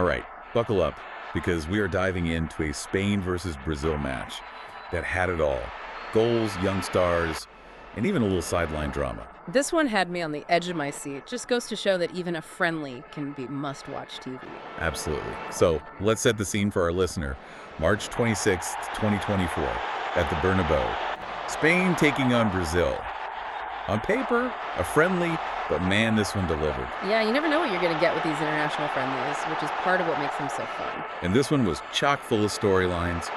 All right, buckle up, because we are diving into a Spain versus Brazil match that had it all. Goals, young stars, and even a little sideline drama. This one had me on the edge of my seat. Just goes to show that even a friendly can be must-watch TV. Absolutely. So let's set the scene for our listener. March 26th, 2024, at the Bernabeu. Spain taking on Brazil. On paper, a friendly, but man, this one delivered. Yeah, you never know what you're going to get with these international friendlies, which is part of what makes them so fun. And this one was chock full of storylines.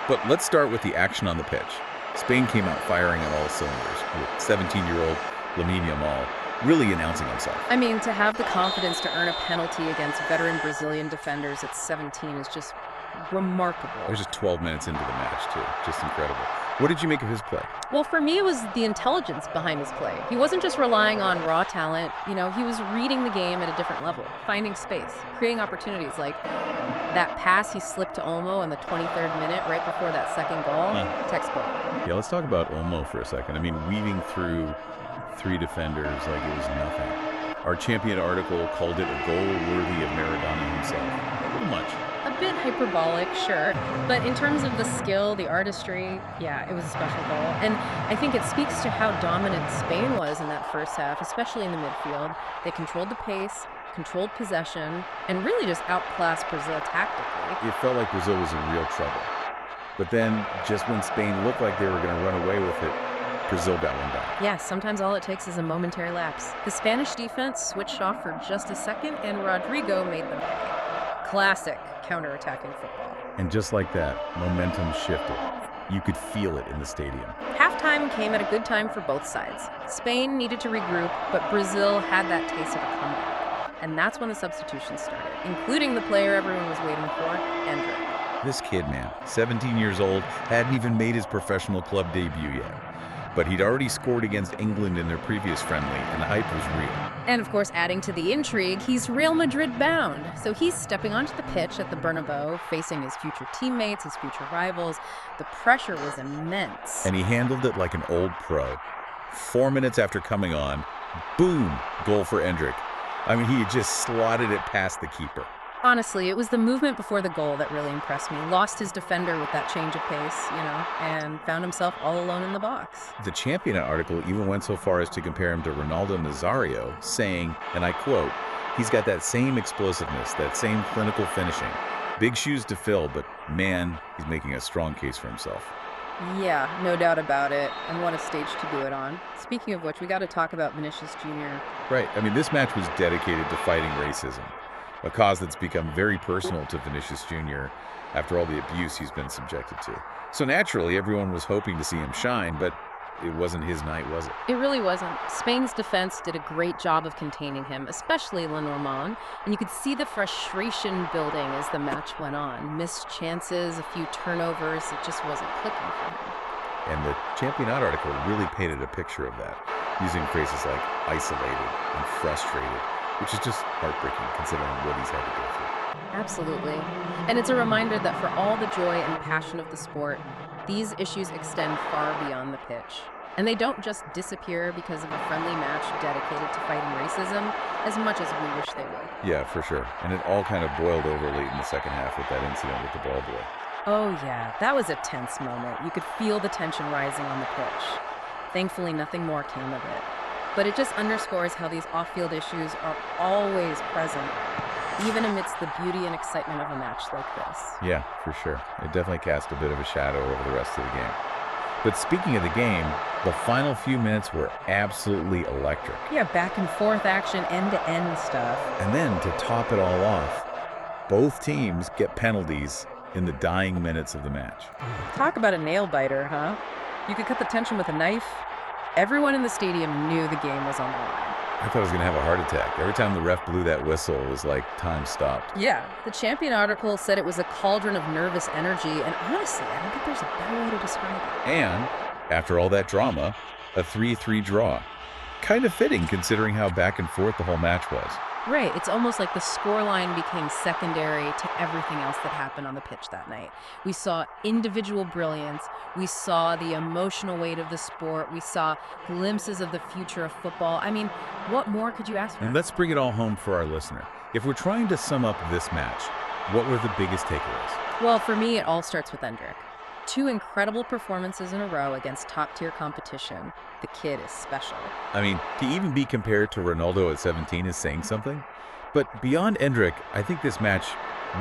But let's start with the action on the pitch. Spain came out firing on all cylinders, with 17-year-old Lamine Yamal really announcing himself. I mean, to have the confidence to earn a penalty against veteran Brazilian defenders at 17 is just remarkable. It was just 12 minutes into the match, too. Just incredible. What did you make of his play? Well, for me, it was the intelligence behind his play. He wasn't just relying on raw talent. He was reading the game at a different level, finding space, creating opportunities like that pass he slipped to Olmo in the 23rd minute right before that second goal. Textbook. Yeah, let's talk about Olmo for a second. I mean, weaving through three defenders like it was nothing. Our Champion article called it a goal worthy of Maradona himself. A little much. A bit hyperbolic, sure, but in terms of the skill, the artistry, yeah, it was a special goal. And I think it speaks to how dominant Spain was in that first half, especially in the midfield. They controlled the pace, controlled possession, and really just outclassed Brazil tactically. It felt like Brazil was in real trouble. But then, just when Spain looked like they were going to run away with it, Brazil got one back. Yeah, sometimes all it takes is a momentary lapse. The Spanish defense switched off for just a second, and Rodrigo made them pay. Classic counter-attacking football. And just like that, momentum shifted. You could feel it in the stadium. Halftime came at a good time for both sides. Spain needed to regroup, but Brazil had that taste of a comeback. And that's when the substitutions started, including the player everyone was waiting for, Endrick. This kid, man, 17 years old, hadn't even made his professional club debut yet. But he'd already scored against England in their previous friendly, and the hype was real. And of course, adding to the intrigue, he's Real Madrid bound. So he's stepping onto the pitch at the Bernabeu, facing his future teammates, his future rivals. The pressure was immense. And he handled it like an old pro. 4 minutes after coming on, boom, goal for Endrick. I mean, he had just slotted it past the keeper. Honestly, it was the movement before the goal that really impressed me. Lost his defender with that change of pace, and found himself all alone in the box. The Champion article even went so far as to compare him to Ronaldo Nazario, saying, and I quote, "He's got that same explosiveness, that same clinical finishing. Big shoes to fill, but man, he's making a strong case for himself." Yeah, no doubt about it. And what a stage to do it on. Speaking of which, we got to talk about Vinicius Jr. Right. I mean, this match was dedicated to fighting racism. A cause that's become very personal to Vinicius Jr. after all the abuse he's been subjected to. So naturally, everyone was hoping to see him shine, but it wasn't his night, was it? It really wasn't. Spain's defense did a great job of containing him, especially Lenormand, and you could see the frustration building as the match went on. Missed chances, a few turnovers, it just wasn't clicking for him. And the Championat article really painted a picture of that, using phrases like isolated and frustrated, which is just heartbreaking considering what he's had to go through. Absolutely. And it's a reminder that for all the joy and passion of the sport, these issues extend far beyond the pitch. And they don't just disappear because of a friendly match dedicated to fighting racism, as much as we wish they would. Yeah, for sure. And it all kind of boiled over late in the second half with that incident with the ball boy. Oh yeah, that was a tense moment. You could feel the tension rising on the pitch. Thankfully, nothing more came of it. But it just underscores how these off-field issues are always present, even amidst the beauty and excitement of a match like this. Yeah, for sure. It definitely cast a bit of a shadow over the rest of the game. But speaking of the game, the final few minutes were absolutely electric. Yeah, back and forth action, end-to-end stuff. And then, to top it all off, both teams get penalties in the dying minutes of the match. Talk about a nail-biter, huh? You could cut the tension with a knife. Everyone in the stadium knew the game was on the line. I thought I was going to have a heart attack. Every time the ref blew that whistle, it was like time stopped. Yeah, the Champion article said it was a cauldron of nervous energy, and honestly, I don't think there's a better way to describe it. And, after all that drama, a 3-3 draw. Kind of fitting considering how back and forth the whole match was. Right. It's almost like the scoreline became secondary to everything else that happened on the pitch that night. We saw individual brilliance. We saw the emotional weight of the sport. We saw glimpses of the future of football. I mean, what more could you ask And for? let's bring it all home for our listener. If we're trying to sum up this match, what were the biggest takeaways? Well, for me, it all starts with Endrick. Two incredible performances in a row against top-tier competition. The kid is special. I mean, to even be compared to Ronaldo at 17 is saying something. But beyond Endrick, I think this match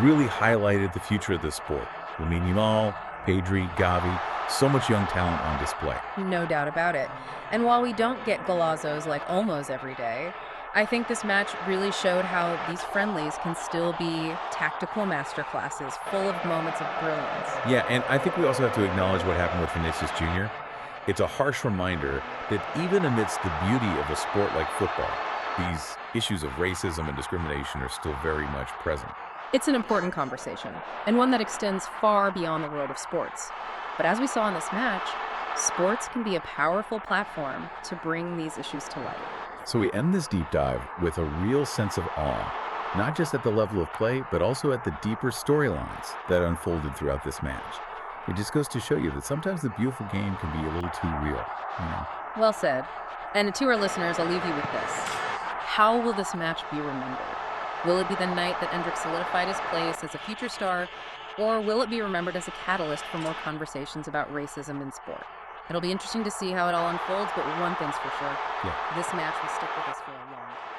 really highlighted the future of the sport. Lamine Yamal, Pedri, Gavi, so much young talent on display. No doubt about it. And while we don't get golazos like Olmos every day, I think this match really showed how these friendlies can still be tactical masterclasses full of moments of brilliance. Yeah, and I think we also have to acknowledge what happened with Vinicius Jr. It's a harsh reminder that even amidst the beauty of a sport like football, these issues of racism and discrimination are still very much present. It's an important conversation, and one that extends far beyond the world of sports. But as we saw in this match, sports can be a powerful platform to bring these issues to light. So we end this deep dive with a real sense of awe, not just at the level of play, but also at the deeper storylines that unfolded throughout this match. It just goes to show you that sometimes the beautiful game can be a little too real, you know? Well said. And to our listeners, I'll leave you with this. How will this match be remembered? Will it be the night that Endrick solidified his place as a future star, or will it be remembered as a catalyst for more conversations about racism in sport? It'll be interesting to see how it all unfolds, but one thing's for sure. Yeah. This match will stick with us for a long time.